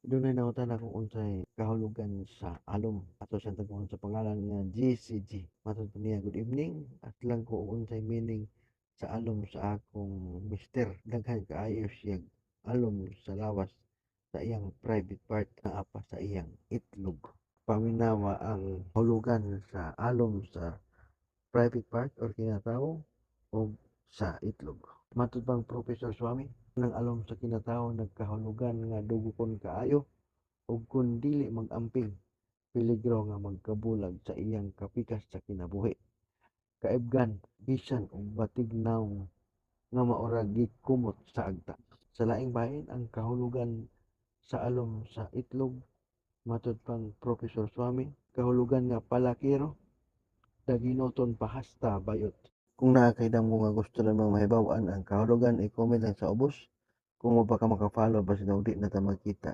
Dunay nangutana kung unsay kahulugan sa alom ato siyang tagpuan sa pangalan nga GCG. Matod pa niya, "Good evening. At lang ko kung unsay meaning sa alom sa akong mister. Daghan kaayo siyang alom sa lawas sa iyang private part naa pa sa iyang itlog." Paminawa ang kahulugan sa alom sa private part or kinatawo o sa itlog. Matod pang Professor Swami, nang alom sa kinatawo nagkahulugan nga dugokon kaayo ug kun dili mag-amping, peligro nga magkabulag sa iyang kapikas sa kinabuhi. Kaibgan bisan og batig nawong nga maura gikumot sa agta. Sa laing bahin ang kahulugan sa alom sa itlog, matud pang Professor Swami, kahulugan nga palakiro, daginuton pahasta bayot. Kung naa kay damo nga gusto namang mahibaw-an ang kahulugan, i-comment lang sa ubos. Kung mo pa ka maka-follow basi na udi na ta magkita.